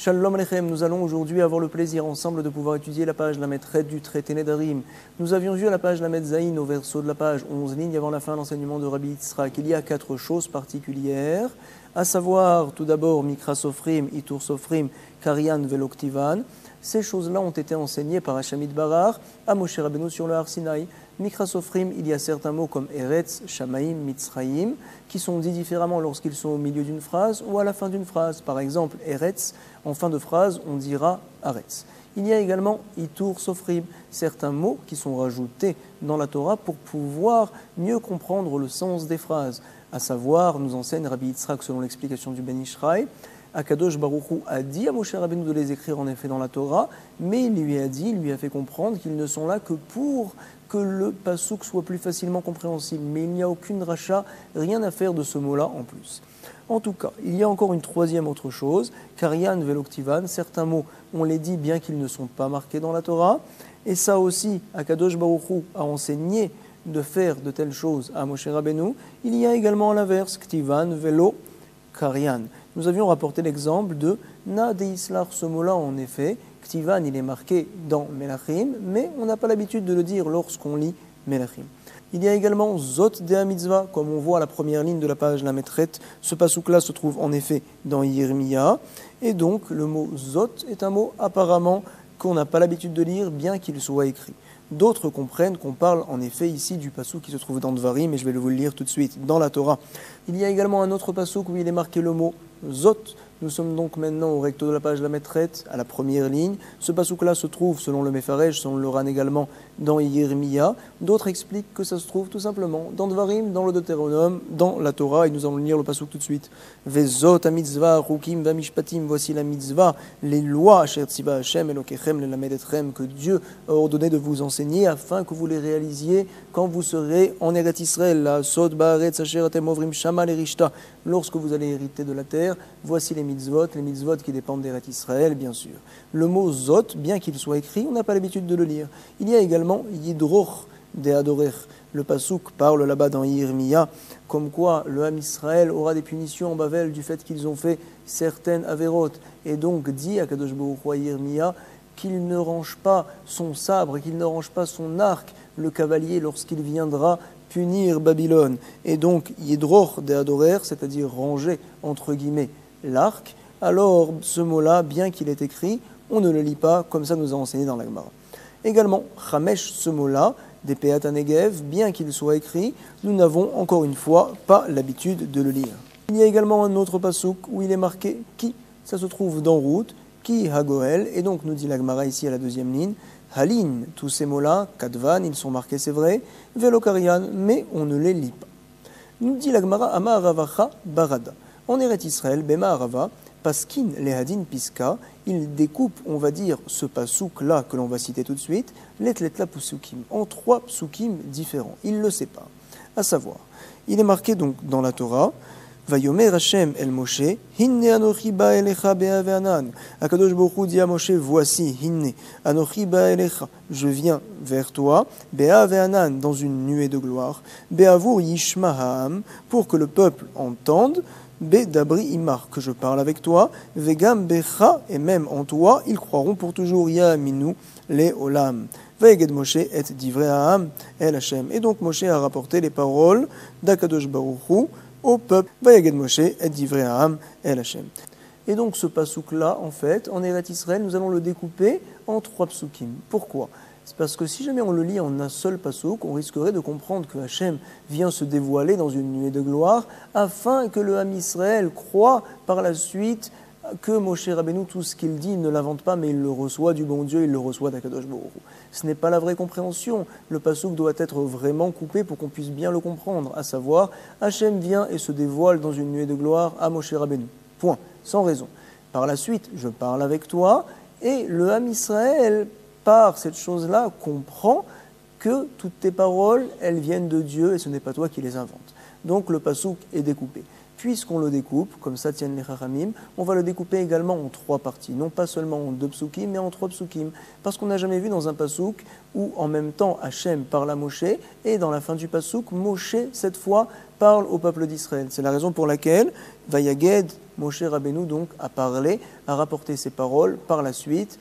Shalom Alechem, nous allons aujourd'hui avoir le plaisir ensemble de pouvoir étudier la page Lamed Chet du traité Nedarim. Nous avions vu à la page Lamed Zayin, au verso de la page 11 lignes avant la fin de l'enseignement de Rabbi Yitzhak, qu'il y a 4 choses particulières, à savoir tout d'abord Mikra Sofrim, Itur Sofrim, Karian Veloktivan. Ces choses-là ont été enseignées par Hashem Barar à Moshe Rabbeinu sur le Har Sinaï. Mikra Sofrim, il y a certains mots comme Eretz, Shamaim, Mitzrayim, qui sont dits différemment lorsqu'ils sont au milieu d'une phrase ou à la fin d'une phrase. Par exemple, Eretz, en fin de phrase, on dira Aretz. Il y a également Itur Sofrim, certains mots qui sont rajoutés dans la Torah pour pouvoir mieux comprendre le sens des phrases. À savoir, nous enseigne Rabbi Yitzhak selon l'explication du Ben Ishraï, Akadosh Baruch Hu a dit à Moshe Rabbeinu de les écrire en effet dans la Torah, mais il lui a fait comprendre qu'ils ne sont là que pour que le pasouk soit plus facilement compréhensible. Mais il n'y a aucune racha, rien à faire de ce mot-là en plus. En tout cas, il y a encore une troisième autre chose, Karian Veloktivan, certains mots, on les dit bien qu'ils ne sont pas marqués dans la Torah, et ça aussi, Akadosh Baruch Hu a enseigné de faire de telles choses à Moshe Rabbeinu. Il y a également l'inverse, Ktivan Velo Karian. Nous avions rapporté l'exemple de Na Deislar, ce mot-là en effet, Ktivan, il est marqué dans Melachim, mais on n'a pas l'habitude de le dire lorsqu'on lit Melachim. Il y a également Zot Dea Mitzvah, comme on voit à la première ligne de la page Lamed Chet. Ce pasouk-là se trouve en effet dans Yirmiya, et donc le mot Zot est un mot apparemment qu'on n'a pas l'habitude de lire, bien qu'il soit écrit. D'autres comprennent qu'on parle en effet ici du pasouk qui se trouve dans Dvarim, mais je vais vous le lire tout de suite, dans la Torah. Il y a également un autre pasouk où il est marqué le mot Zot. Nous sommes donc maintenant au recto de la page Lamed Chet, à la première ligne. Ce pasouk-là se trouve, selon le Mefarej, selon le Ran également, dans Yirmiya. D'autres expliquent que ça se trouve tout simplement dans Dvarim, dans le Deutéronome, dans la Torah, et nous allons lire le pasouk tout de suite. Vezot ha-mitzvah, rukim va-mishpatim, voici la mitzvah, les lois, asher tziva Hashem, elokechem, lelamed etchem, que Dieu a ordonné de vous enseigner, afin que vous les réalisiez quand vous serez en Eretz Israël, la sod ba'aretz asher atem ovrim shama lerishta, lorsque vous allez hériter de la terre. Voici les mitzvot qui dépendent d'Eretz Israël, bien sûr. Le mot Zot, bien qu'il soit écrit, on n'a pas l'habitude de le lire. Il y a également Yidroch de Adorer. Le pasouk parle là-bas dans Yirmiya, comme quoi le Ham Israël aura des punitions en Bavel du fait qu'ils ont fait certaines avérotes. Et donc dit à Kadosh Baruch Hu Yirmiya qu'il ne range pas son sabre, qu'il ne range pas son arc, le cavalier, lorsqu'il viendra punir Babylone. Et donc Yidroch de Adorer, c'est-à-dire ranger entre guillemets l'arc, alors ce mot-là, bien qu'il est écrit, on ne le lit pas, comme ça nous a enseigné dans la Gemara. Également, Chamesh, ce mot-là, des Peat HaNegev, bien qu'il soit écrit, nous n'avons encore une fois pas l'habitude de le lire. Il y a également un autre pasouk où il est marqué Ki, ça se trouve dans Route, Ki Hagoel, et donc nous dit la Gemara ici à la deuxième ligne, Halin, tous ces mots-là, Kadvan, ils sont marqués, c'est vrai, Velokarian, mais on ne les lit pas. Nous dit la Gemara Amar Ravacha Barada. En Eretz Israël, Bema Arava, Paskin Lehadin Piska, il découpe, on va dire, ce pasouk-là que l'on va citer tout de suite, l'etletla psukim, en 3 psukim différents. Il le sépare. À savoir, il est marqué donc dans la Torah, Vayomer Hashem el Moshe, Hinne anochi ba elecha be'ave'anan. Akadosh Baruch Hu dit à Moshe, voici, Hinne anochi ba elecha, je viens vers toi, be'ave'anan, dans une nuée de gloire, be'avur yishma ha'am, pour que le peuple entende, Be d'abri imar, que je parle avec toi, vegam becha, et même en toi, ils croiront pour toujours, ya'aminu le olam. Vayeged Moshe et divrei ha'am el Hashem. Et donc Moshe a rapporté les paroles d'Akadosh Baruch Hu au peuple. Vayeged Moshe et divrei ha'am el Hashem. Et donc ce pasouk-là, en fait, en Eretz Israël, nous allons le découper en 3 psukim. Pourquoi ? C'est parce que si jamais on le lit en un seul pasouk, on risquerait de comprendre que Hachem vient se dévoiler dans une nuée de gloire afin que le Ham Israël croit par la suite que Moshe Rabbeinu, tout ce qu'il dit, il ne l'invente pas, mais il le reçoit du bon Dieu, il le reçoit d'Akadosh Baruch Hu. Ce n'est pas la vraie compréhension. Le pasouk doit être vraiment coupé pour qu'on puisse bien le comprendre, à savoir, Hachem vient et se dévoile dans une nuée de gloire à Moshe Rabbeinu. Point, sans raison. Par la suite, je parle avec toi, et le Ham Israël, par cette chose-là, comprend que toutes tes paroles, elles viennent de Dieu et ce n'est pas toi qui les inventes. Donc le pasouk est découpé. Puisqu'on le découpe, comme ça tiennent les Chachamim, on va le découper également en 3 parties. Non pas seulement en 2 psukim, mais en 3 psukim. Parce qu'on n'a jamais vu dans un pasouk où en même temps Hachem parle à Moshe et dans la fin du pasouk, Moshe, cette fois, parle au peuple d'Israël. C'est la raison pour laquelle Vayaged Moshe Rabbeinu donc a parlé, a rapporté ses paroles par la suite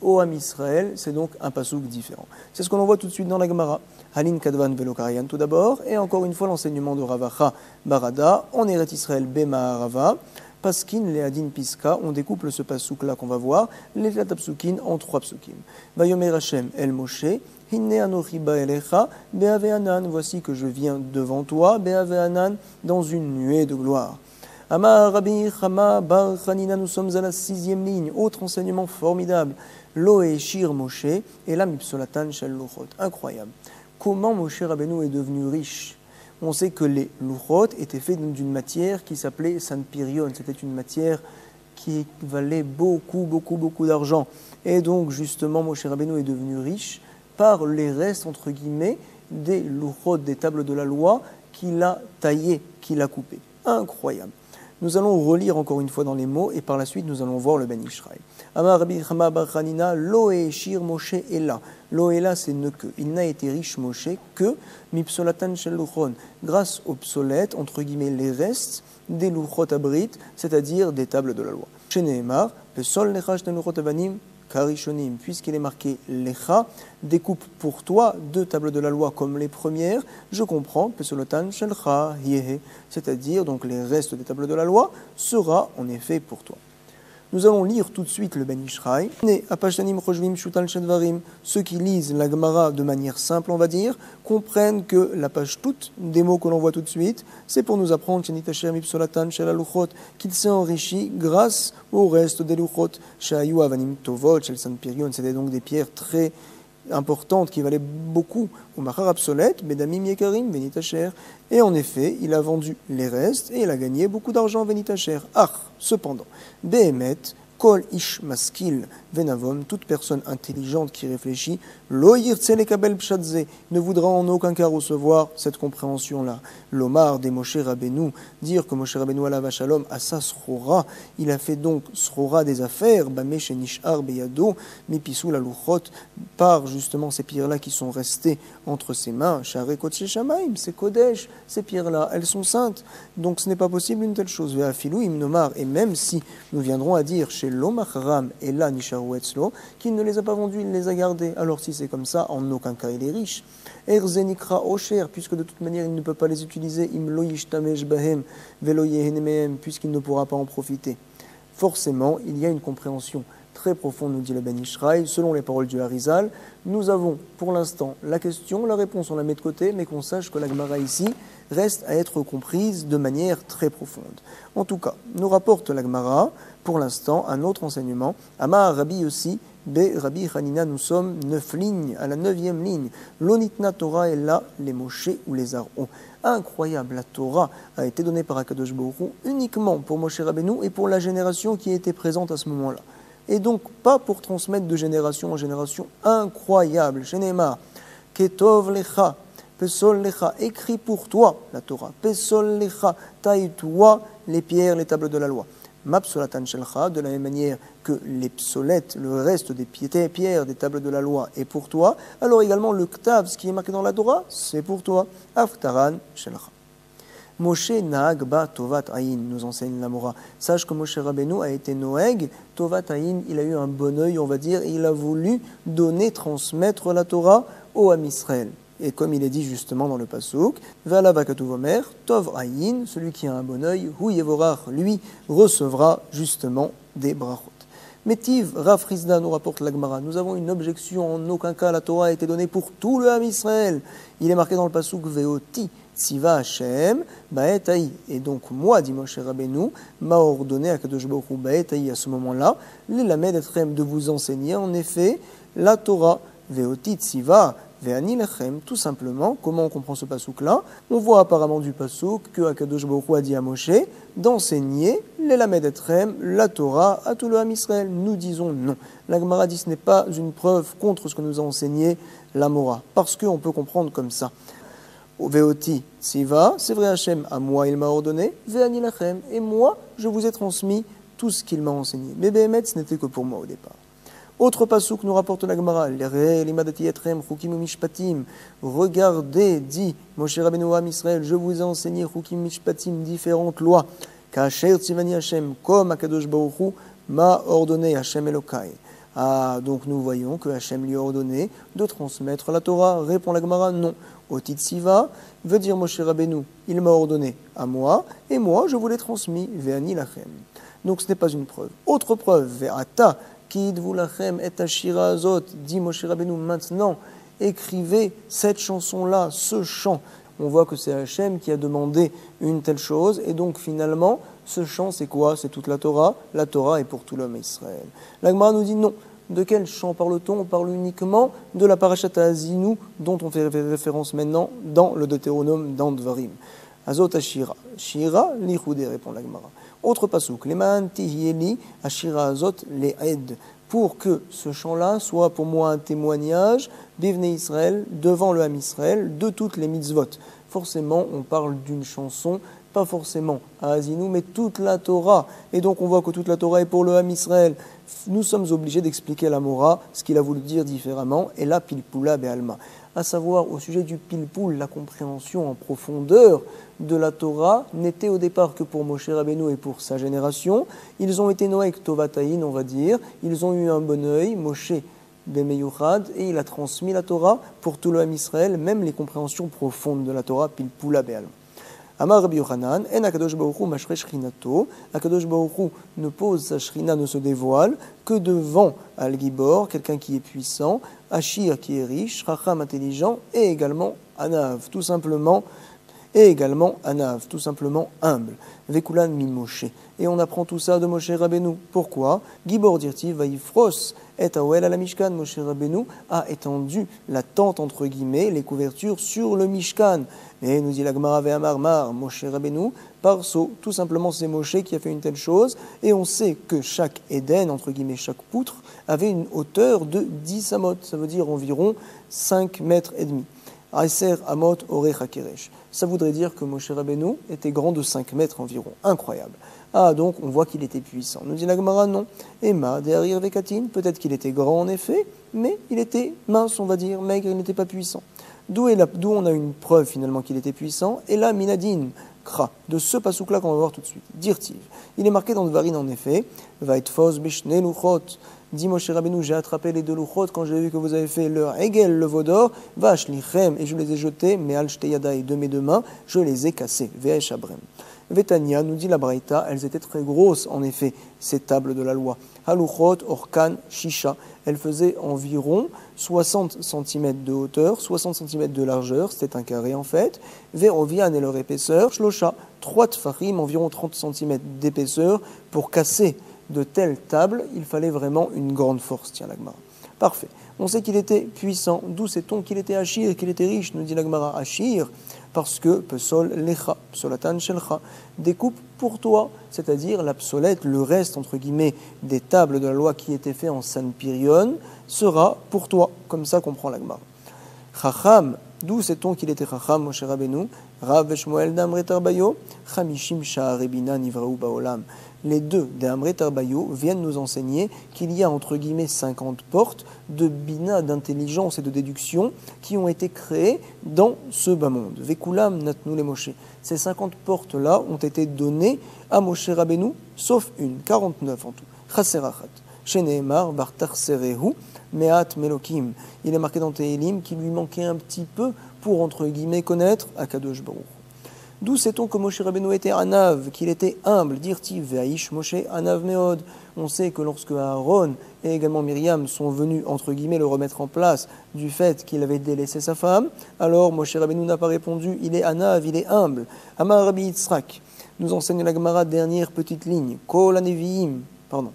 au Ham Israël. C'est donc un pasouk différent. C'est ce que l'on voit tout de suite dans la Gemara. Halin Kadvan Velokarian tout d'abord, et encore une fois l'enseignement de Ravacha Barada, en Eretz Israël Bema Arava, Paskin, Leadin, Piska, on découpe ce pasouk là qu'on va voir, les Latapsukin en 3 psukim. Vayomer Hashem El Moshe, Hinne Anochi Baelecha, Beave Anan, voici que je viens devant toi, Beave Anan, dans une nuée de gloire. Amar Rabbi Chama Bar Chanina, nous sommes à la 6e ligne, autre enseignement formidable. Loé Shir Moshe, et la Mipsolatan Shel Luchot. Incroyable. Comment Moshe Rabbeinu est devenu riche? On sait que les Luchot étaient faits d'une matière qui s'appelait Sanpirion. C'était une matière qui valait beaucoup d'argent. Et donc, justement, Moshe Rabbeinu est devenu riche par les restes, entre guillemets, des Luchot, des tables de la loi, qu'il a taillées, qu'il a coupées. Incroyable. Nous allons relire encore une fois dans les mots et par la suite nous allons voir le Ben Ishraï. Amar Rabbi Chama Bar Chanina, Lo Eshir Moshe Ela. Lo Ela, c'est ne que. Il n'a été riche Moshe que Mipsolatan Shel Luchon, grâce aux obsolètes, entre guillemets, les restes des Luchot Abrit, c'est-à-dire des tables de la loi. Chez Nehemar, Pesol Lecha Shten Luchot Avanim, Karishonim, puisqu'il est marqué Lecha, découpe pour toi 2 tables de la loi comme les premières, je comprends, Pesolotan Shelcha Yehe, c'est-à-dire donc les restes des tables de la loi, sera en effet pour toi. Nous allons lire tout de suite le Ben Ishraï. Ceux qui lisent la Gemara de manière simple, on va dire, comprennent que la page toute des mots que l'on voit tout de suite, c'est pour nous apprendre qu'il s'est enrichi grâce au reste des Luchot. C'était donc des pierres très importante qui valait beaucoup au Machar obsolète, Bedamim Yekarim, Benitacher. Et en effet, il a vendu les restes et il a gagné beaucoup d'argent, Benitacher. Ah, cependant, Behemet, Kol Ish Maskil, Venavom, toute personne intelligente qui réfléchit, Lo Yirtse Lekabel Pshadze, ne voudra en aucun cas recevoir cette compréhension-là. L'Omar des Moshe Rabbeinu, dire que Moshe Rabbeinu alav shalom a sa srora, il a fait donc srora des affaires, Bamesh Nishar Beyado, Mipisou la Luchot, par justement ces pierres-là qui sont restées entre ses mains, Share Kodesh Shamaim, c'est Kodesh, ces pierres-là, elles sont saintes, donc ce n'est pas possible une telle chose. Ve'afilou imnomar, et même si nous viendrons à dire chez l'Omachram et là Nisharu Etzlo, qu'il ne les a pas vendus, il les a gardés. Alors si c'est comme ça, en aucun cas il est riche. Erzenikra Osher, puisque de toute manière il ne peut pas les utiliser, Imlo Yishtamesh Bahem, Velo Yehenemehem, puisqu'il ne pourra pas en profiter. Forcément, il y a une compréhension très profonde, nous dit le Ben Ishraï, selon les paroles du Harizal. Nous avons pour l'instant la question, la réponse on la met de côté, mais qu'on sache que la Gemara ici reste à être comprise de manière très profonde. En tout cas, nous rapporte la Gemara, pour l'instant, un autre enseignement. Amar Rabbi aussi, Be Rabbi Hanina, nous sommes 9 lignes, à la 9e ligne. L'onitna Torah est là, les Moshe ou les Aaron. Incroyable, la Torah a été donnée par Akadosh Baruch Hu uniquement pour Moshe Rabbeinu et pour la génération qui était présente à ce moment-là. Et donc pas pour transmettre de génération en génération. Incroyable. Shenemar, Ketov Lecha, Pesol Lecha, écrit pour toi la Torah. Pesol Lecha, taille toi les pierres, les tables de la loi. Mapsolatan Shelcha, de la même manière que les psolettes, le reste des pierres, des tables de la loi est pour toi. Alors également le Ktav, ce qui est marqué dans la Torah, c'est pour toi. Aftaran Shelcha. Moshe Nahag ba Tovat Ayin, nous enseigne la Mora. Sache que Moshe Rabbeinu a été Noeg, Tovat Ayin, il a eu un bon œil, on va dire, et il a voulu donner, transmettre la Torah au Ham Israël. Et comme il est dit justement dans le Pasuk, Ve'alav hakatuv omer, Tov Ayin, celui qui a un bon œil, Hu Yevorach, lui, recevra justement des brachot. Métiv, Rav Rizda nous rapporte la Gemara. Nous avons une objection, en aucun cas la Torah a été donnée pour tout le Ham Israël. Il est marqué dans le Pasuk Veoti, Tziva Hashem, Ba'etaï. Et donc moi, dit Moshe Rabbeinu, m'a ordonné à Kadosh Baruch Hu Ba'etaï à ce moment-là, l'Elamed Etrem de vous enseigner en effet la Torah. Veoti Tziva, Ve'ani Lechem, tout simplement. Comment on comprend ce pasouk-là? On voit apparemment du pasouk que Akadosh Baruch Hu a dit à Moshe d'enseigner l'Elamed Etrem, la Torah, à tout le Ham Israël. Nous disons non. La Gemara dit ce n'est pas une preuve contre ce que nous a enseigné la Mora, parce qu'on peut comprendre comme ça. Veoti Tziva, c'est vrai Hachem, à moi il m'a ordonné, Ve'ani Lechem, et moi je vous ai transmis tout ce qu'il m'a enseigné. Mais Behemet, ce n'était que pour moi au départ. Autre pasouk nous rapporte la Gemara, regardez, dit Moshe Rabbeinu Ham Israël, je vous ai enseigné Chukim Mishpatim, différentes lois Kasher tzivani Hashem, comme Akadosh Baruch Hu m'a ordonné, Hashem Elokai. Ah, donc nous voyons que Hashem lui a ordonné de transmettre la Torah. Répond la Gemara, non. Otit Siva veut dire Moshe Rabbeinu, il m'a ordonné à moi, et moi je vous l'ai transmis, Ve'ani lachem. Donc ce n'est pas une preuve. Autre preuve, Ve'ata, Kidvu lachem et Ashira Azot, dit Moshe Rabbeinu, maintenant, écrivez cette chanson-là, ce chant. On voit que c'est Hachem qui a demandé une telle chose, et donc finalement, ce chant c'est quoi? C'est toute la Torah est pour tout l'homme Israël. La Gemara nous dit non. De quel chant parle-t-on? On parle uniquement de la Parashat Haazinu, dont on fait référence maintenant dans le Deutéronome, dans Dvarim. Azot Ashira. Shira lichudé, répond la Gemara. Autre pasouk. Leman tihieli Ashira Azot le'ed. Pour que ce chant-là soit pour moi un témoignage, Bivne Israël, devant le Ham Israël, de toutes les mitzvot. Forcément, on parle d'une chanson, pas forcément à Haazinu, mais toute la Torah. Et donc on voit que toute la Torah est pour le Ham Israël. Nous sommes obligés d'expliquer à la Mora ce qu'il a voulu dire différemment, et là, pilpula be'alma. À savoir, au sujet du pilpoul, la compréhension en profondeur de la Torah n'était au départ que pour Moshe Rabbeinu et pour sa génération. Ils ont été noek tovataïn, on va dire. Ils ont eu un bon œil, Moshe Bemeyuchad, et il a transmis la Torah pour tout le Ham Israël, même les compréhensions profondes de la Torah, pilpula be'alma. Amar Rabbi Yochanan, en Akadosh Baruch Hu mashre shrinato. Akadosh Baruch Hu ne pose sa shrina, ne se dévoile que devant Al-Gibor, quelqu'un qui est puissant, Ashir qui est riche, Racham intelligent, et également Anav, tout simplement humble. Vekulan min Moshe. Et on apprend tout ça de Moshe Rabbeinu. Pourquoi? Gibor dirti vaifros et awel à la Mishkan. Moshe Rabbeinu a étendu la tente entre guillemets, les couvertures sur le Mishkan. Et nous dit la Gemara ve'amar Moshe Rabbeinu parso. Tout simplement c'est Moshe qui a fait une telle chose. Et on sait que chaque Éden, entre guillemets chaque poutre, avait une hauteur de 10 amot. Ça veut dire environ 5 mètres et demi. Aiser amot orecha keresh. Ça voudrait dire que Moshe Rabbeinu était grand de 5 mètres environ. Incroyable. Ah, donc on voit qu'il était puissant. Nous dit la Gemara, non. Emma, derrière Vekatin, peut-être qu'il était grand en effet, mais il était mince, on va dire, maigre, il n'était pas puissant. D'où on a une preuve finalement qu'il était puissant. Et là, Minadin, Kra, de ce pasouk-là qu'on va voir tout de suite. Dirtiv. Il est marqué dans Dvarim en effet. Vaitfos bishne luchot. Dit Moshe Rabbeinu, j'ai attrapé les deux luchot quand j'ai vu que vous avez fait leur Egel, le veau d'or, vache lichem, et je les ai jetés, mais al shteyadai, de mes deux mains, je les ai cassés. Ve'esh abrem. Vetania, nous dit la Braïta, elles étaient très grosses, en effet, ces tables de la loi. Haluchot, orkan, shisha. Elles faisaient environ 60 cm de hauteur, 60 cm de largeur, c'était un carré en fait. Verovian et leur épaisseur, shlosha, 3 tfachim, environ 30 cm d'épaisseur. Pour casser de telles tables, il fallait vraiment une grande force, tiens la Gemara. Parfait. On sait qu'il était puissant. D'où sait-on qu'il était Achir, qu'il était riche, nous dit la Gemara. Achir, parce que Pesol Lecha, Psolatan Shelcha, découpe pour toi, c'est-à-dire l'absolète, le reste, entre guillemets, des tables de la loi qui étaient faits en Sanpirion, sera pour toi. Comme ça comprend la Gemara. Chacham, d'où sait-on qu'il était Chacham, Moshe Rabbeinu? Rav Veshmuel d'Amre Tarbayo, Chamishim Sha'arebina Nivraou Baolam. Les deux d'Amre Tarbayo viennent nous enseigner qu'il y a entre guillemets 50 portes de bina, d'intelligence et de déduction qui ont été créées dans ce bas monde. Vekulam natnu les Moshe. Ces 50 portes-là ont été données à Moshe Rabbeinu, sauf une, 49 en tout. Chaserachat. Sheneemar Bartar Serehu Meat Melokim. Il est marqué dans Tehilim qu'il lui manquait un petit peu pour entre guillemets connaître Akadosh Baruch. D'où sait-on que Moshe Rabbeinu était Anav, qu'il était humble, dirti Ve'aish Moshe Anav Meod. On sait que lorsque Aaron et également Myriam sont venus, entre guillemets, le remettre en place du fait qu'il avait délaissé sa femme, alors Moshe Rabbeinu n'a pas répondu, il est Anav, il est humble. Amar Rabbi Yitzhak nous enseigne la Gemara, dernière petite ligne. Kol Aneviim, pardon.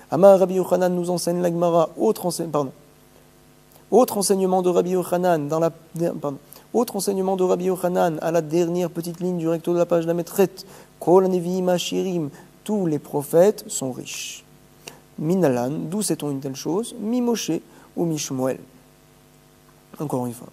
Amar Rabbi Yochanan nous enseigne la Gemara, autre enseignement de Rabbi Yochanan dans la... Pardon. Autre enseignement de Rabbi Yochanan à la dernière petite ligne du recto de la page Lametret. Kol Neviim Ashirim. Tous les prophètes sont riches. Minalan, d'où sait-on une telle chose? Mi Moshe ou Mi Shmuel. Encore une fois.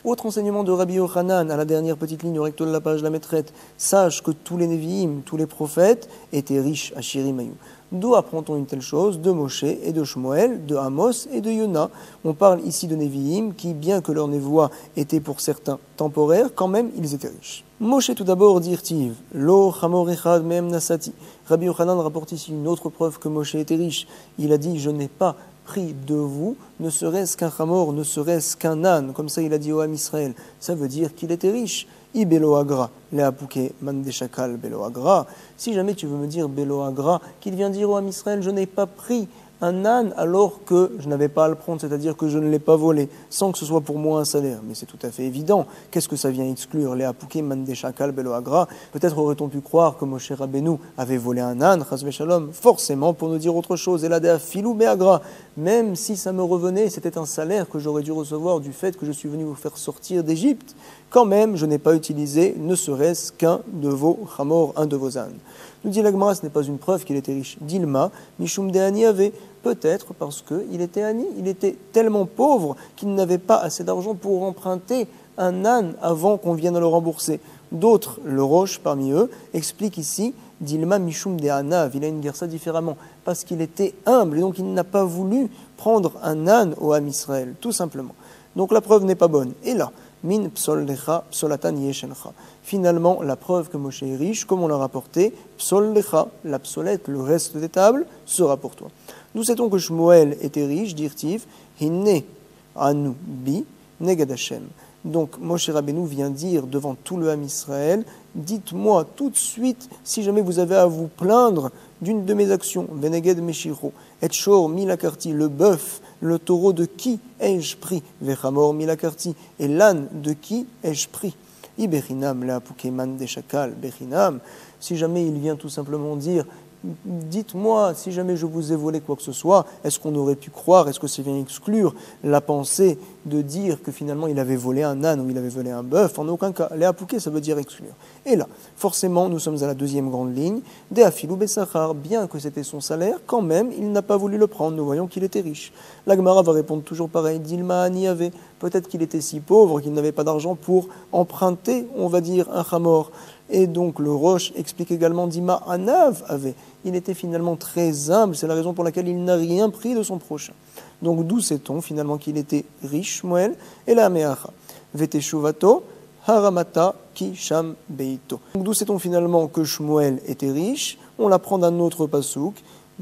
Autre enseignement de Rabbi Yochanan à la dernière petite ligne du recto de la page Lametret. Sache que tous les Neviim, tous les prophètes étaient riches. Ashirim Ayou. D'où apprend-on une telle chose? De Moshe et de Shmuel, de Amos et de Yona. On parle ici de Nevi'im qui, bien que leur névoie était pour certains temporaire, quand même ils étaient riches. Moshe tout d'abord dit Irtiv, Lo chamor echad mehem nasati. Rabbi Yochanan rapporte ici une autre preuve que Moshe était riche. Il a dit, je n'ai pas pris de vous, ne serait-ce qu'un chamor, ne serait-ce qu'un âne. Comme ça il a dit au Ham Israël. Ça veut dire qu'il était riche. I belo agra, le apouke man de shakal belo agra. Si jamais tu veux me dire belo agra, qu'il vient dire au Ham Israël, je n'ai pas pris un âne alors que je n'avais pas à le prendre, c'est-à-dire que je ne l'ai pas volé, sans que ce soit pour moi un salaire. Mais c'est tout à fait évident. Qu'est-ce que ça vient exclure? Les apouké man shakal belo agra. Peut-être aurait-on pu croire que Moshe Rabbeinu avait volé un âne, chas v'shalom, forcément pour nous dire autre chose. Et là, de filou beagra, même si ça me revenait, c'était un salaire que j'aurais dû recevoir du fait que je suis venu vous faire sortir d'Égypte. Quand même, je n'ai pas utilisé ne serait-ce qu'un de vos chamor, un de vos ânes. Nous dit l'Agmara, ce n'est pas une preuve qu'il était riche. Dilma, Mishum de Ani avait, peut-être parce qu'il était Ani, il était tellement pauvre qu'il n'avait pas assez d'argent pour emprunter un âne avant qu'on vienne à le rembourser. D'autres, le Roche parmi eux, expliquent ici, Dilma Mishum de Anav, il a une gersa différemment, parce qu'il était humble et donc il n'a pas voulu prendre un âne au Ham Israël, tout simplement. Donc la preuve n'est pas bonne. Et là, Min psol lecha, psolatan yeshencha. Finalement, la preuve que Moshe est riche, comme on l'a rapporté, psol lecha, la psolette, le reste des tables, sera pour toi. Nous savons que Shmuel était riche, dirtiv, hinne anu bi neged Hashem. Donc Moshe Rabbeinu vient dire devant tout le Ham Israël, dites-moi tout de suite si jamais vous avez à vous plaindre d'une de mes actions, veneged meshiro, et shor milakarti, le bœuf, le taureau de qui ai-je pris, vechamor milakarti, et l'âne de qui ai-je pris, iberinam la pukeman de shakal, berinam, si jamais il vient tout simplement dire, dites-moi si jamais je vous ai volé quoi que ce soit, est-ce qu'on aurait pu croire, est-ce que ça vient exclure la pensée de dire que finalement il avait volé un âne ou il avait volé un bœuf? En aucun cas. Les apouké, ça veut dire exclure. Et là, forcément, nous sommes à la deuxième grande ligne. De afilou besachar, bien que c'était son salaire, quand même, il n'a pas voulu le prendre. Nous voyons qu'il était riche. La Gemara va répondre toujours pareil. Dilma ani avait. Peut-être qu'il était si pauvre qu'il n'avait pas d'argent pour emprunter, on va dire, un chamor. Et donc le Roche explique également Dima Anav avait. Il était finalement très humble, c'est la raison pour laquelle il n'a rien pris de son prochain. Donc d'où sait-on finalement qu'il était riche, Shmuel, et la Meacha. Veteshuvato, Haramata, Kisham Beito. Donc d'où sait-on finalement que Shmuel était riche? On l'apprend d'un autre pasouk,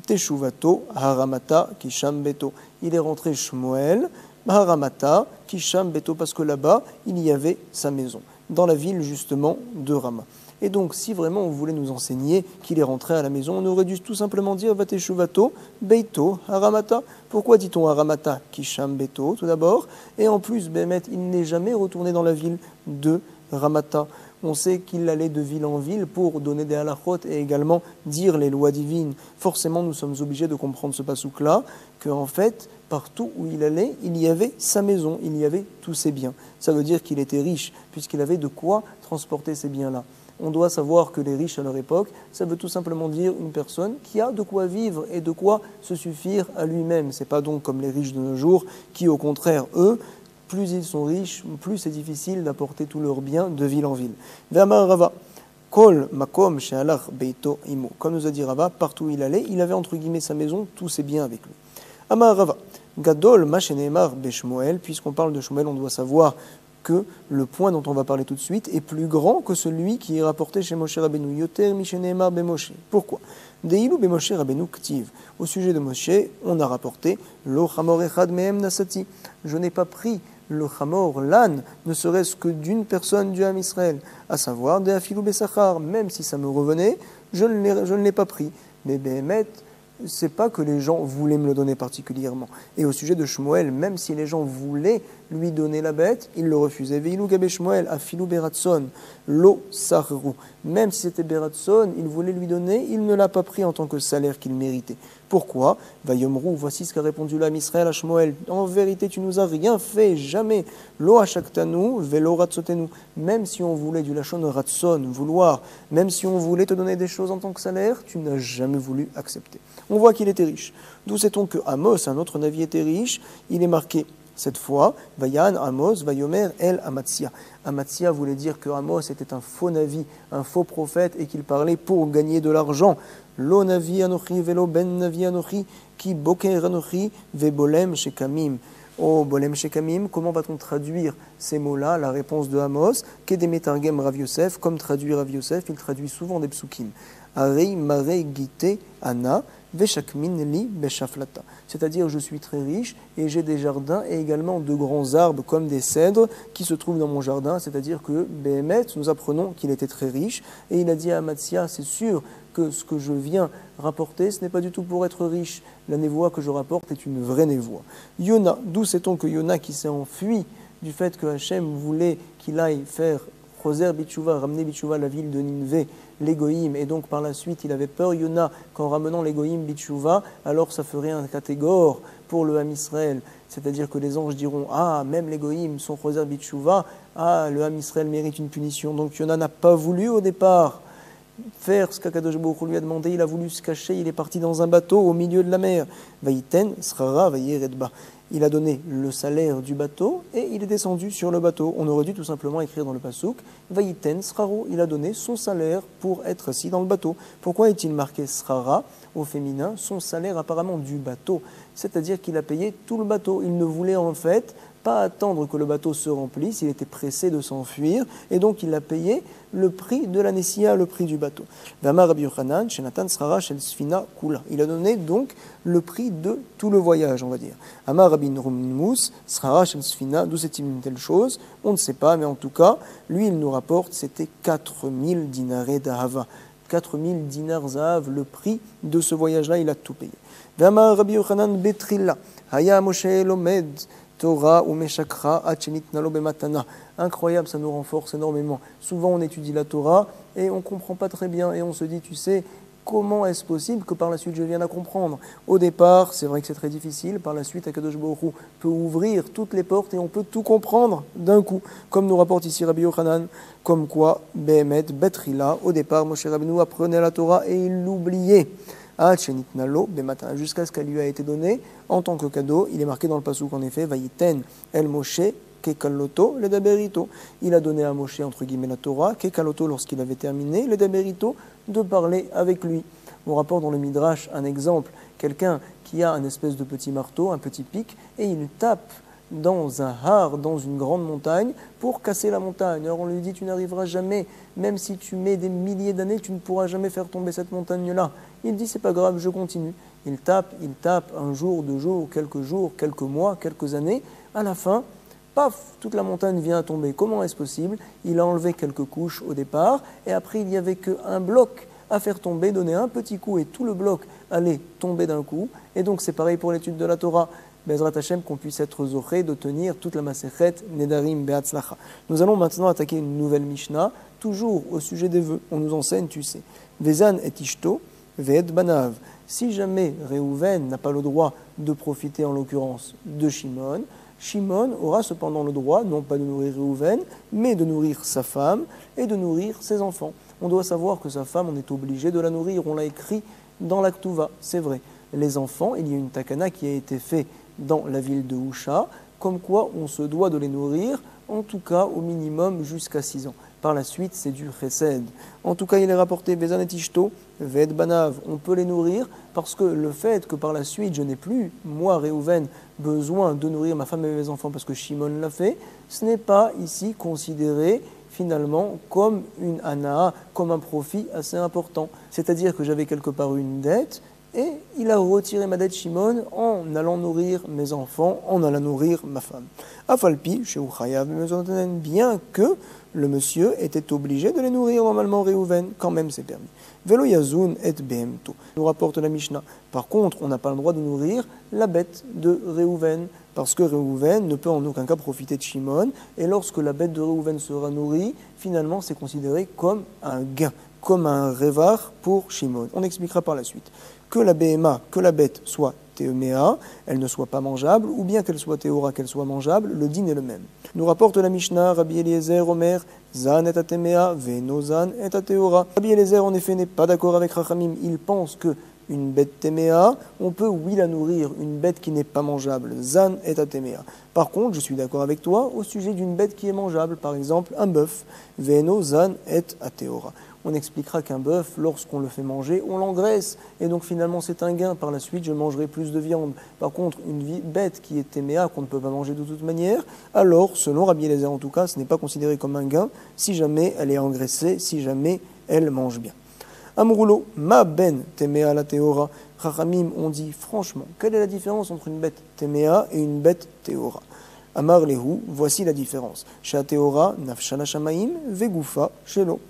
Teshuvato, Haramata, Kisham Beto. Il est rentré Shmuel, Haramata, Kisham Beto, parce que là-bas, il y avait sa maison, dans la ville justement de Rama. Et donc, si vraiment on voulait nous enseigner qu'il est rentré à la maison, on aurait dû tout simplement dire Vateshuvato, Beito, Haramata. Pourquoi dit-on Haramata, Kisham Beto, tout d'abord? Et en plus, Bémet, il n'est jamais retourné dans la ville de Ramata. On sait qu'il allait de ville en ville pour donner des halachot et également dire les lois divines. Forcément, nous sommes obligés de comprendre ce pasouk-là, qu'en fait, partout où il allait, il y avait sa maison, il y avait tous ses biens. Ça veut dire qu'il était riche, puisqu'il avait de quoi transporter ces biens-là. On doit savoir que les riches à leur époque, ça veut tout simplement dire une personne qui a de quoi vivre et de quoi se suffire à lui-même. Ce n'est pas donc comme les riches de nos jours qui, au contraire, eux, plus ils sont riches, plus c'est difficile d'apporter tous leurs biens de ville en ville. Ve'amar Rava, kol makom she'alach beito imo. Comme nous a dit Rava, partout où il allait, il avait entre guillemets sa maison, tous ses biens avec lui. Amar Rava, gadol ma shene'emar be'Shmuel, puisqu'on parle de Shmuel, on doit savoir que le point dont on va parler tout de suite est plus grand que celui qui est rapporté chez Moshe Rabbeinu. Yoter mishene'emar be'Moshe. Pourquoi? Deilu be'Moshe Rabbeinu ktiv. Au sujet de Moshe, on a rapporté lo chamor echad mehem nasati. Je n'ai pas pris le chamor, l'âne, ne serait-ce que d'une personne du Ham Israël, à savoir de afilou besachar. Même si ça me revenait, je ne l'ai pas pris. Mais Béhémet, c'est pas que les gens voulaient me le donner particulièrement. Et au sujet de Shmuel, même si les gens voulaient lui donner la bête, il le refusait. Veilou gabe Shmuel, afilou beratson, lo sarru. Même si c'était beratson, il voulait lui donner, il ne l'a pas pris en tant que salaire qu'il méritait. Pourquoi? Vayomrou, voici ce qu'a répondu l'âme Israël à Shmuel. En vérité, tu nous as rien fait, jamais. Lo hashaktanu, velo ratsotenu. Même si on voulait du lachon ratson, vouloir, même si on voulait te donner des choses en tant que salaire, tu n'as jamais voulu accepter. On voit qu'il était riche. D'où sait-on que Amos, un autre Navi, était riche? Il est marqué Cette fois, Vayan Amos, Vayomer El Amatsia. Amatsia voulait dire que Amos était un faux navi, un faux prophète, et qu'il parlait pour gagner de l'argent. Lo navi anochi velo ben navi anochi, ki boker anochi ve bolem shekamim. Oh, bolem shekamim, comment va-t-on traduire ces mots-là? La réponse de Amos, Kedemetargem Rav Yosef, comme traduit Rav Yosef, il traduit souvent des psukim. Arei mare gite ana veshakmin li beshaflata. C'est-à-dire, je suis très riche et j'ai des jardins et également de grands arbres comme des cèdres qui se trouvent dans mon jardin. C'est-à-dire que Béhémet, nous apprenons qu'il était très riche et il a dit à Amatsia, c'est sûr que ce que je viens rapporter, ce n'est pas du tout pour être riche. La névoie que je rapporte est une vraie névoie. Yona, d'où sait-on que Yona qui s'est enfui du fait que Hachem voulait qu'il aille faire Choser Bitchouva, ramener Bitchouva à la ville de Ninvé, l'égoïm, et donc par la suite il avait peur, Yona, qu'en ramenant l'égoïm Bitchouva, alors ça ferait un catégore pour le Ham Israël. C'est-à-dire que les anges diront, ah, même l'égoïm, son Choser Bitchouva, ah, le Ham Israël mérite une punition. Donc Yona n'a pas voulu au départ faire ce qu'Akadosh Baruch Hu lui a demandé, il a voulu se cacher, il est parti dans un bateau au milieu de la mer. Vaïten, Srara, Vaïeredba. Il a donné le salaire du bateau et il est descendu sur le bateau. On aurait dû tout simplement écrire dans le passouk Vaïten Sraro, il a donné son salaire pour être assis dans le bateau. Pourquoi est-il marqué Srara au féminin? Son salaire apparemment du bateau, c'est-à-dire qu'il a payé tout le bateau. Il ne voulait en fait pas attendre que le bateau se remplisse, il était pressé de s'enfuir et donc il a payé le prix de la Nessia, le prix du bateau. Vamar Rabbi Yochanan, Shenatan Srara Shel Sfina Kula. Il a donné donc le prix de tout le voyage, on va dire. Amar Rabbi Nurmus, Srara Shel Sfina, d'où c'est-il une telle chose? On ne sait pas, mais en tout cas, lui il nous rapporte, c'était 4000 dinarets d'Ahava. 4000 dinars Zahav, le prix de ce voyage-là, il a tout payé. Vamar Rabbi Yochanan Betrilla, Haya Moshe Elomed, Torah ou Meshakra, Achenit Nalo Bematana. Incroyable, ça nous renforce énormément. Souvent, on étudie la Torah et on ne comprend pas très bien. Et on se dit, tu sais, comment est-ce possible que par la suite je vienne à comprendre? Au départ, c'est vrai que c'est très difficile. Par la suite, Akadosh Baruch Hu peut ouvrir toutes les portes et on peut tout comprendre d'un coup. Comme nous rapporte ici Rabbi Yochanan, comme quoi, Behemet, Betrila, au départ, Moshe Rabbeinu apprenait la Torah et il l'oubliait. Jusqu'à ce qu'elle lui a été donnée en tant que cadeau. Il est marqué dans le passouk en effet, Vayiten El Moshe Kekaloto le Daberito. Il a donné à Moshe entre guillemets la Torah, Kekaloto lorsqu'il avait terminé, le Daberito de parler avec lui. On rapporte dans le Midrash un exemple, quelqu'un qui a un espèce de petit marteau, un petit pic, et il tape dans un har, dans une grande montagne, pour casser la montagne. Alors on lui dit, tu n'arriveras jamais, même si tu mets des milliers d'années, tu ne pourras jamais faire tomber cette montagne-là. Il dit, c'est pas grave, je continue. Il tape, un jour, 2 jours, quelques mois, quelques années. À la fin, paf, toute la montagne vient à tomber. Comment est-ce possible? Il a enlevé quelques couches au départ, et après il n'y avait qu'un bloc à faire tomber, donner un petit coup, et tout le bloc allait tomber d'un coup. Et donc c'est pareil pour l'étude de la Torah. Bezrat Hashem, qu'on puisse être zoré de tenir toute la Masechet Nedarim Be'atzlacha. Nous allons maintenant attaquer une nouvelle Mishnah, toujours au sujet des vœux. On nous enseigne, tu sais, Vezan et Ishto, Ve'et Banav. Si jamais Réhouven n'a pas le droit de profiter en l'occurrence de Shimon, Shimon aura cependant le droit, non pas de nourrir Réhouven, mais de nourrir sa femme et de nourrir ses enfants. On doit savoir que sa femme, on est obligé de la nourrir, on l'a écrit dans la Ktuva, c'est vrai. Les enfants, il y a une takana qui a été faite dans la ville de Husha, comme quoi on se doit de les nourrir, en tout cas au minimum jusqu'à 6 ans. Par la suite, c'est du chesed. En tout cas, il est rapporté Bezan et Ishto, Ved Banav. On peut les nourrir parce que le fait que par la suite, je n'ai plus, moi, Réhouven, besoin de nourrir ma femme et mes enfants parce que Shimon l'a fait, ce n'est pas ici considéré finalement comme une anaa, comme un profit assez important. C'est-à-dire que j'avais quelque part une dette, et il a retiré ma dette Shimon en allant nourrir mes enfants, en allant nourrir ma femme. Afalpi, chez Uchayav, bien que le monsieur était obligé de les nourrir normalement Réhouven, quand même c'est permis. Velo Yazun et Behemto, nous rapporte la Mishnah. Par contre, on n'a pas le droit de nourrir la bête de Réhouven, parce que Réhouven ne peut en aucun cas profiter de Shimon, et lorsque la bête de Réhouven sera nourrie, finalement c'est considéré comme un gain, comme un révar pour Shimon. On expliquera par la suite. Que la BMA, que la bête soit théoméa, elle ne soit pas mangeable, ou bien qu'elle soit théora, qu'elle soit mangeable, le din est le même. Nous rapporte la Mishnah, Rabbi Eliezer, Omer, Zan et atéméa, Veno Zan et atéora. Rabbi Eliezer, en effet, n'est pas d'accord avec Rachamim. Il pense que une bête téméa, on peut, oui, la nourrir, une bête qui n'est pas mangeable, zan et atéméa. Par contre, je suis d'accord avec toi au sujet d'une bête qui est mangeable, par exemple un bœuf, veno zan et atéora. On expliquera qu'un bœuf, lorsqu'on le fait manger, on l'engraisse, et donc finalement c'est un gain. Par la suite, je mangerai plus de viande. Par contre, une bête qui est téméa, qu'on ne peut pas manger de toute manière, alors, selon Rabbi Eliezer en tout cas, ce n'est pas considéré comme un gain si jamais elle est engraissée, si jamais elle mange bien. Amroulo, ma ben téméa la théora. Chachamim ont dit franchement, quelle est la différence entre une bête téméa et une bête théora? Amar lehu, voici la différence. Sha théora, nafshala shamaim, vegufa, shelo.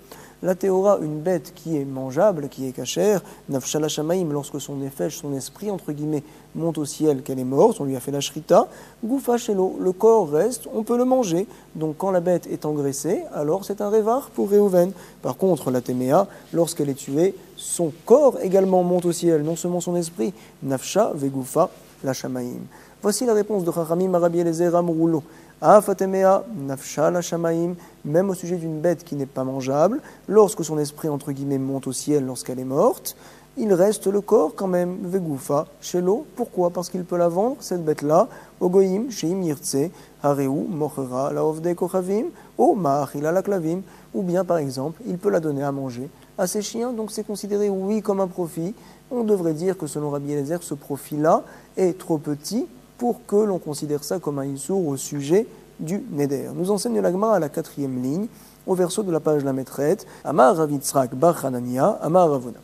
La théora, une bête qui est mangeable, qui est cachère, nafshala shamaim, lorsque son nefesh, son esprit, entre guillemets, monte au ciel, qu'elle est morte, on lui a fait la shrita, gufa shelo, le corps reste, on peut le manger. Donc quand la bête est engraissée, alors c'est un révar pour Réhouven. Par contre, la téméa, lorsqu'elle est tuée, son corps également monte au ciel, non seulement son esprit, nafsha vegufa la shamaim. Voici la réponse de Chachamim à Rabbi Eliezer Amroulo. Afatemea nafsha la shamaim, même au sujet d'une bête qui n'est pas mangeable, lorsque son esprit, entre guillemets, monte au ciel lorsqu'elle est morte, il reste le corps quand même, vegufa, shelo. Pourquoi? Parce qu'il peut la vendre, cette bête-là, au goyim, sheim yirtse, hareu, mochera, la ovde kochavim, o ma'achila la klavim, ou bien par exemple, il peut la donner à manger à ses chiens, donc c'est considéré, oui, comme un profit. On devrait dire que selon Rabbi Eliezer, ce profit-là est trop petit pour que l'on considère ça comme un issour au sujet du neder. Nous enseigne la Gemara à la 4e ligne, au verso de la page la maîtrette, Amar Rav Yitzhak bar Hanania, Amar Ravuna.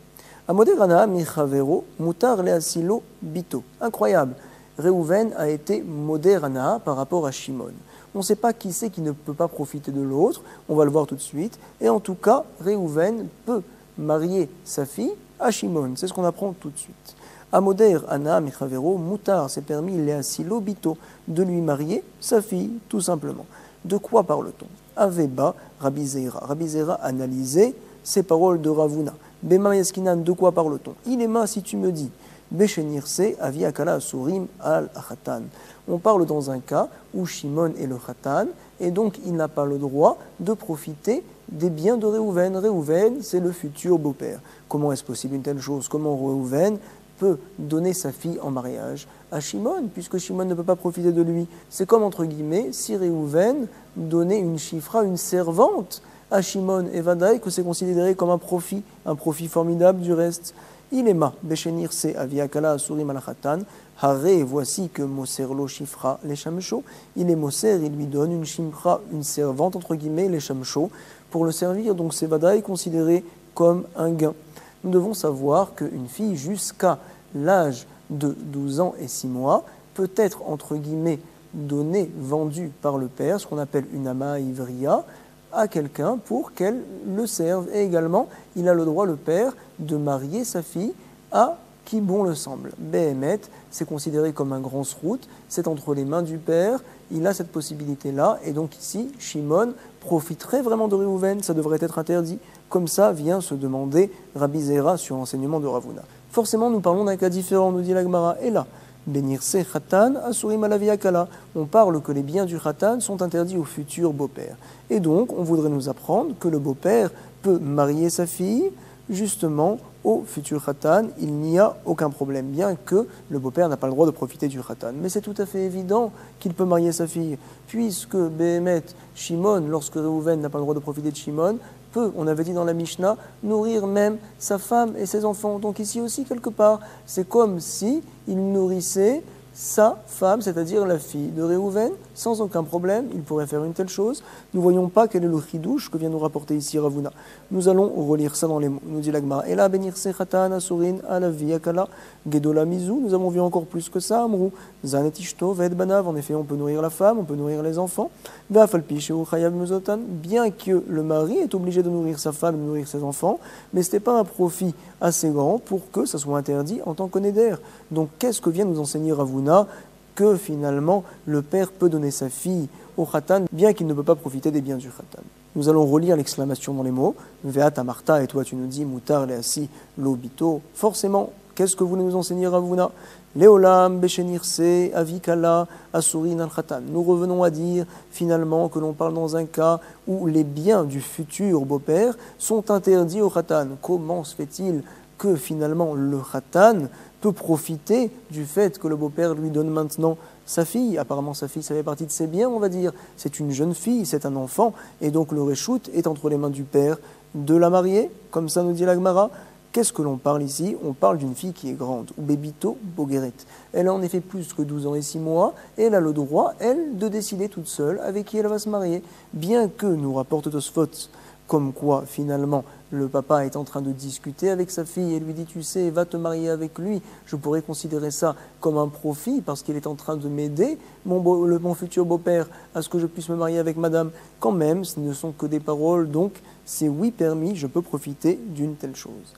Amoderana michavero mutar leasilo bito. Incroyable. Réhouven a été moderana par rapport à Shimon. On ne sait pas qui c'est qui ne peut pas profiter de l'autre, on va le voir tout de suite. Et en tout cas, Réhouven peut marier sa fille à Shimon. C'est ce qu'on apprend tout de suite. Amoder Anna Michavero Moutar, c'est permis Léasilo Bito de lui marier sa fille, tout simplement. De quoi parle-t-on? Aveba Rabbi Zeira. Rabbi Zeira analysait ces paroles de Ravuna. Bema Yeskinan, de quoi parle-t-on? Il est ma si tu me dis Beshenirse Avi Akala Asurim al Achatan. On parle dans un cas où Shimon est le Khatan et donc il n'a pas le droit de profiter des biens de Réhouven. Réhouven, c'est le futur beau-père. Comment est-ce possible une telle chose? Comment Réhouven peut donner sa fille en mariage à Shimon, puisque Shimon ne peut pas profiter de lui? C'est comme, entre guillemets, si Réhouven donnait une chifra, une servante à Shimon et Vadaï, que c'est considéré comme un profit formidable du reste. Il est ma, Beshenir se aviakala asurim alachatan, hare, voici que Moserlo chifra les chamchos, il est Moser, il lui donne une chifra, une servante, entre guillemets, les chamchos, pour le servir, donc c'est Vadaï considéré comme un gain. Nous devons savoir qu'une fille jusqu'à l'âge de 12 ans et 6 mois peut être, entre guillemets, donnée, vendue par le père, ce qu'on appelle une ama ivria, à quelqu'un pour qu'elle le serve. Et également, il a le droit, le père, de marier sa fille à qui bon le semble. Behemet, c'est considéré comme un grand srout, c'est entre les mains du père, il a cette possibilité-là, et donc ici, Shimon profiterait vraiment de Réhouven, ça devrait être interdit. Comme ça vient se demander Rabbi Zeira sur l'enseignement de Ravuna. Forcément, nous parlons d'un cas différent, nous dit la Gemara. Et là, Benirse Khatan Asurim Alaviakala. On parle que les biens du Khatan sont interdits au futur beau-père. Et donc, on voudrait nous apprendre que le beau-père peut marier sa fille, justement, au futur Khatan. Il n'y a aucun problème, bien que le beau-père n'a pas le droit de profiter du Khatan. Mais c'est tout à fait évident qu'il peut marier sa fille, puisque Behemet, Shimon, lorsque Réhouven n'a pas le droit de profiter de Shimon, peut, on avait dit dans la Mishnah, nourrir même sa femme et ses enfants. Donc ici aussi, quelque part, c'est comme si il nourrissait sa femme, c'est-à-dire la fille de Réhouven, sans aucun problème, il pourrait faire une telle chose. Nous ne voyons pas quel est le chidouche que vient nous rapporter ici Ravuna. Nous allons relire ça dans les mots. Nous dit la Gemara. Ela benir sechatan asurin alavi akala gedola mizu. Nous avons vu encore plus que ça. Amrou zanet ishto ved banav. En effet, on peut nourrir la femme, on peut nourrir les enfants. Ve'afalpi sheu chayav mezotan. Bien que le mari est obligé de nourrir sa femme, de nourrir ses enfants, mais ce n'était pas un profit assez grand pour que ça soit interdit en tant que néder. Donc, qu'est-ce que vient nous enseigner Ravuna? Que finalement le père peut donner sa fille au khatan, bien qu'il ne peut pas profiter des biens du khatan. Nous allons relire l'exclamation dans les mots. Veat amarta, et toi tu nous dis mutar leasi lobito. Forcément, qu'est-ce que voulait nous enseigner Ravuna? Leolam beshenirse avikala asurin al khatan. Nous revenons à dire finalement que l'on parle dans un cas où les biens du futur beau-père sont interdits au khatan. Comment se fait-il que finalement le Khatan peut profiter du fait que le beau-père lui donne maintenant sa fille. Apparemment, sa fille, ça fait partie de ses biens, on va dire. C'est une jeune fille, c'est un enfant, et donc le Réchout est entre les mains du père de la marier, comme ça nous dit la Gemara. Qu'est-ce que l'on parle ici? On parle d'une fille qui est grande, ou Bébito Bogueret. Elle a en effet plus que 12 ans et 6 mois, et elle a le droit, elle, de décider toute seule avec qui elle va se marier. Bien que, nous rapporte Tosfot, comme quoi, finalement, le papa est en train de discuter avec sa fille et lui dit, tu sais, va te marier avec lui. Je pourrais considérer ça comme un profit parce qu'il est en train de m'aider, mon futur beau-père, à ce que je puisse me marier avec madame. Quand même, ce ne sont que des paroles, donc c'est oui permis, je peux profiter d'une telle chose.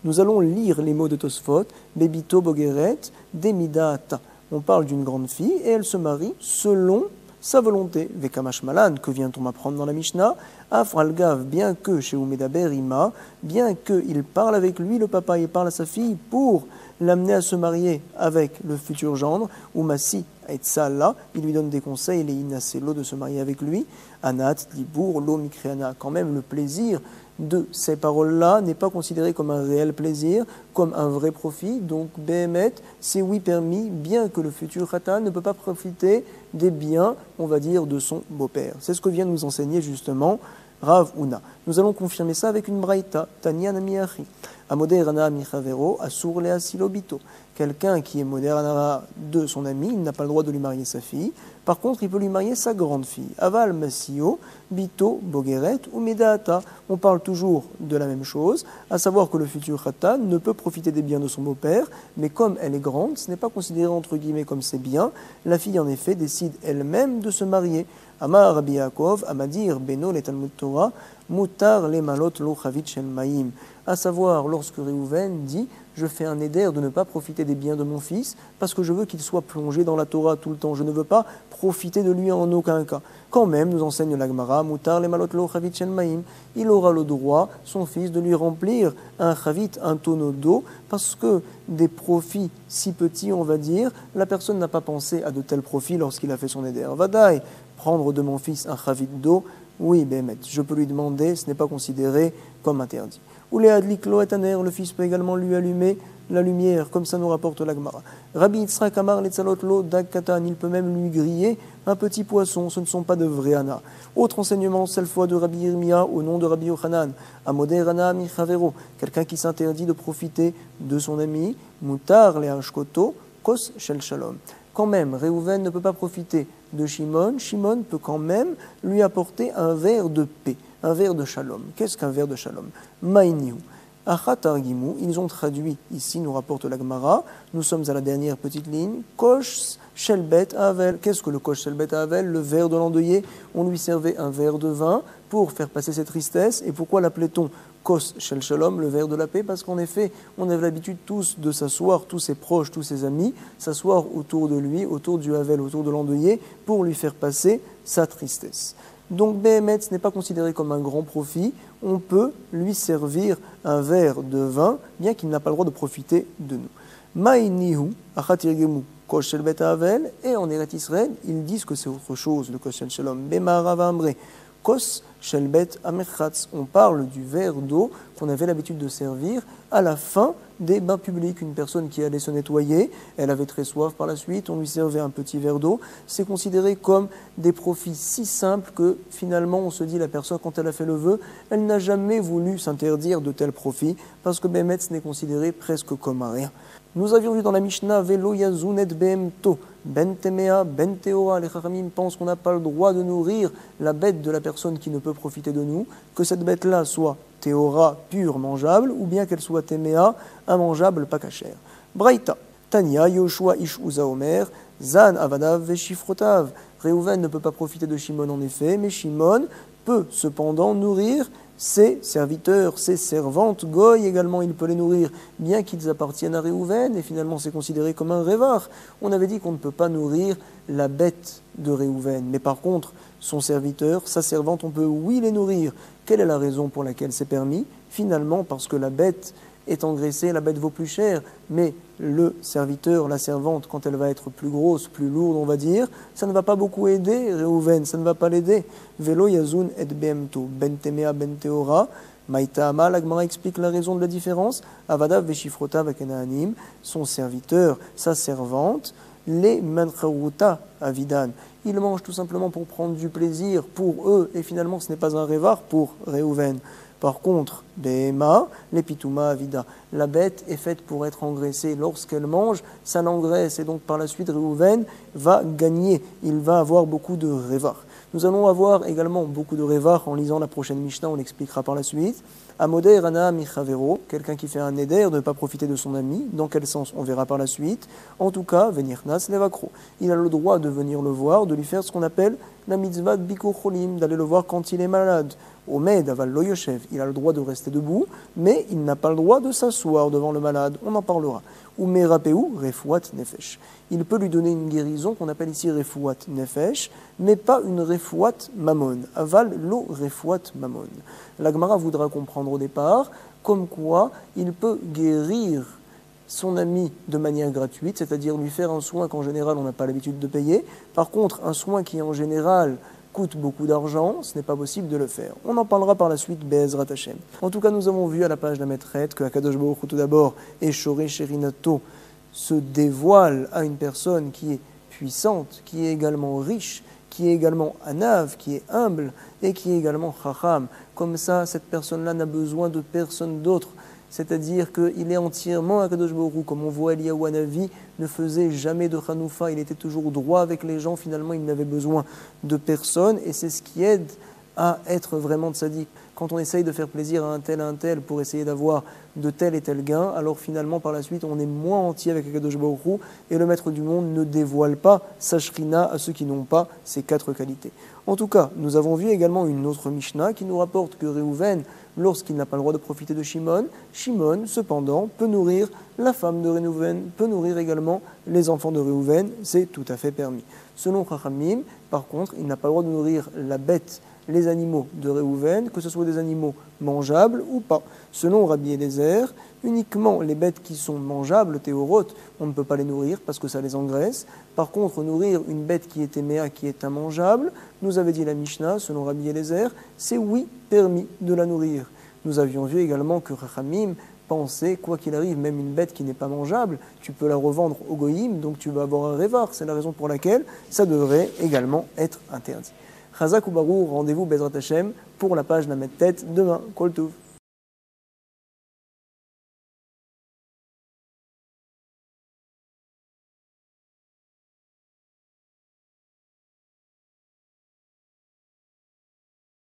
Nous allons lire les mots de Tosfot, Bébito Bogeret, Demidata. On parle d'une grande fille et elle se marie selon sa volonté. Vekamash Malan, que vient-on m'apprendre dans la Mishnah? Afralgav, bien que chez Umedaber Ima, bien qu'il parle avec lui, le papa, il parle à sa fille pour l'amener à se marier avec le futur gendre, ou Massi Aetzala, il lui donne des conseils, les Inaselo de se marier avec lui, Anat, Libour, Lo Mikreana. Quand même, le plaisir de ces paroles-là n'est pas considéré comme un réel plaisir, comme un vrai profit. Donc, Behemet, c'est oui permis, bien que le futur Khatan ne peut pas profiter des biens, on va dire, de son beau-père. C'est ce que vient nous enseigner justement Rav Huna. Nous allons confirmer ça avec une braïta, Tanya Namiachi. Amoder Ana Michavero, Asur Lea Silobito. Quelqu'un qui est moderne de son ami, il n'a pas le droit de lui marier sa fille. Par contre, il peut lui marier sa grande fille. Aval Masio, Bito, Bogeret ou Medata. On parle toujours de la même chose, à savoir que le futur Khatan ne peut profiter des biens de son beau-père, mais comme elle est grande, ce n'est pas considéré entre guillemets comme ses biens. La fille, en effet, décide elle-même de se marier. Amar Rabbi Yaakov, Amadir, Beno, le Talmud Torah, Mutar, le Malot, lo Chavit Shel Maïm. À savoir, lorsque Réhouven dit je fais un éder de ne pas profiter des biens de mon fils parce que je veux qu'il soit plongé dans la Torah tout le temps. Je ne veux pas profiter de lui en aucun cas. Quand même, nous enseigne la Gemara, Mutar le malot lo chavit shel maïm, il aura le droit, son fils, de lui remplir un chavit, un tonneau d'eau, parce que des profits si petits, on va dire, la personne n'a pas pensé à de tels profits lorsqu'il a fait son éder. Vadaï, prendre de mon fils un chavit d'eau, oui, Bémet, je peux lui demander, ce n'est pas considéré comme interdit. Ou les adliklo et aner, le fils peut également lui allumer la lumière, comme ça nous rapporte la Gemara. Rabbi Yitzhak Amar letzalot lo dag katan, il peut même lui griller un petit poisson, ce ne sont pas de vrais ana. Autre enseignement, cette fois de Rabbi Yirmia au nom de Rabbi Yochanan, Amoder ana michavero, quelqu'un qui s'interdit de profiter de son ami, mutar le hashkoto, kos shel shalom. Quand même, Réhouven ne peut pas profiter de Shimon, Shimon peut quand même lui apporter un verre de paix, un verre de shalom. Qu'est-ce qu'un verre de shalom? Maïniou. Achatargimou, ils ont traduit, ici nous rapporte la Gemara, nous sommes à la dernière petite ligne, Kosh Shelbet Avel. Qu'est-ce que le Kosh Shelbet Avel? Le verre de l'endeuillé. On lui servait un verre de vin pour faire passer ses tristesses. Et pourquoi l'appelait-on Kos Shel Shalom, le verre de la paix? Parce qu'en effet, on avait l'habitude tous de s'asseoir, tous ses proches, tous ses amis, s'asseoir autour de lui, autour du Havel, autour de l'endeuillé, pour lui faire passer sa tristesse. Donc Béhémet, ce n'est pas considéré comme un grand profit. On peut lui servir un verre de vin, bien qu'il n'a pas le droit de profiter de nous. Maïnihu, achatirgemu, kosh shel bet havel, et en Eretz Israël, ils disent que c'est autre chose, le kosh shel shalom. Bemarav ambre, kos shel bet amechatz. On parle du verre d'eau qu'on avait l'habitude de servir à la fin des bains publics. Une personne qui allait se nettoyer, elle avait très soif par la suite, on lui servait un petit verre d'eau. C'est considéré comme des profits si simples que finalement on se dit la personne quand elle a fait le vœu, elle n'a jamais voulu s'interdire de tels profits parce que Bémetz n'est considéré presque comme un rien. Nous avions vu dans la Mishnah Velo Yazunet Behemto, Ben Temea, Ben Teora. Les Chachamim pensent qu'on n'a pas le droit de nourrir la bête de la personne qui ne peut profiter de nous, que cette bête-là soit Teora, pure, mangeable, ou bien qu'elle soit Temea, immangeable, pas cachère. Braïta, Tania, Yoshua, Ish Uza Omer, Zan, Avadav, Veshifrotav. Réhouven ne peut pas profiter de Shimon en effet, mais Shimon peut cependant nourrir ses serviteurs, ses servantes, Goy également, il peut les nourrir, bien qu'ils appartiennent à Réhouven, et finalement c'est considéré comme un révar. On avait dit qu'on ne peut pas nourrir la bête de Réhouven, mais par contre, son serviteur, sa servante, on peut oui les nourrir. Quelle est la raison pour laquelle c'est permis? Finalement, parce que la bête est engraissée, la bête vaut plus cher, mais le serviteur, la servante, quand elle va être plus grosse, plus lourde, on va dire, ça ne va pas beaucoup aider Réhouven, ça ne va pas l'aider. Velo yazun et behemto, ben temea ben teora, Maïtama, l'Agmara explique la raison de la différence. Avadav veshifrota vakenaanim, son serviteur, sa servante, les mancharuta avidan. Ils mangent tout simplement pour prendre du plaisir pour eux, et finalement ce n'est pas un révar pour Réhouven. Par contre, Behema, les pituma avida, la bête est faite pour être engraissée. Lorsqu'elle mange, ça l'engraisse, et donc par la suite Réhouven va gagner, il va avoir beaucoup de révar. Nous allons avoir également beaucoup de révar en lisant la prochaine Mishnah, on l'expliquera par la suite. Amodé Rana Michavero, quelqu'un qui fait un éder de ne pas profiter de son ami. Dans quel sens? On verra par la suite. En tout cas, venir nas levakro. Il a le droit de venir le voir, de lui faire ce qu'on appelle la mitzvah de Bikur Cholim, d'aller le voir quand il est malade. Omed aval lo yoshev, il a le droit de rester debout, mais il n'a pas le droit de s'asseoir devant le malade. On en parlera. Ou merapeu refouat nefesh. Il peut lui donner une guérison qu'on appelle ici refouat nefesh, mais pas une refouat mamon. Aval lo refouat mamon. La Gemara voudra comprendre au départ comme quoi il peut guérir son ami de manière gratuite, c'est-à-dire lui faire un soin qu'en général on n'a pas l'habitude de payer. Par contre, un soin qui en général coûte beaucoup d'argent, ce n'est pas possible de le faire. On en parlera par la suite, Be'ezrat Hashem. En tout cas, nous avons vu à la page de la maîtrette que Akadosh Baruch Hu tout d'abord, Eshoré Sherinato, se dévoile à une personne qui est puissante, qui est également riche, qui est également anav, qui est humble et qui est également chacham. Comme ça, cette personne-là n'a besoin de personne d'autre. C'est-à-dire qu'il est entièrement Akadosh Baruch Hu. Comme on voit, Eliyahu Hanavi ne faisait jamais de Hanoufa, il était toujours droit avec les gens, finalement il n'avait besoin de personne, et c'est ce qui aide à être vraiment tzaddik. Quand on essaye de faire plaisir à un tel pour essayer d'avoir de tel et tel gain, alors finalement par la suite on est moins entier avec Akadosh Baruch Hu, et le maître du monde ne dévoile pas sa shrina à ceux qui n'ont pas ces 4 qualités. En tout cas, nous avons vu également une autre Mishnah qui nous rapporte que Réhouven, lorsqu'il n'a pas le droit de profiter de Shimon, Shimon, cependant, peut nourrir la femme de Réhouven, peut nourrir également les enfants de Réhouven, c'est tout à fait permis. Selon Chachamim, par contre, il n'a pas le droit de nourrir la bête, les animaux de Réhouven, que ce soit des animaux mangeables ou pas. Selon Rabbi Eliezer, uniquement les bêtes qui sont mangeables, théorotes, on ne peut pas les nourrir parce que ça les engraisse. Par contre, nourrir une bête qui est éméa, qui est immangeable, nous avait dit la Mishnah, selon Rabbi Eliezer, c'est oui permis de la nourrir. Nous avions vu également que Chachamim pensait, quoi qu'il arrive, même une bête qui n'est pas mangeable, tu peux la revendre au goïm, donc tu vas avoir un révar. C'est la raison pour laquelle ça devrait également être interdit. Chazak ou Barou, rendez-vous Bezrat Hashem pour la page Lamed Tête demain. Kol Tov.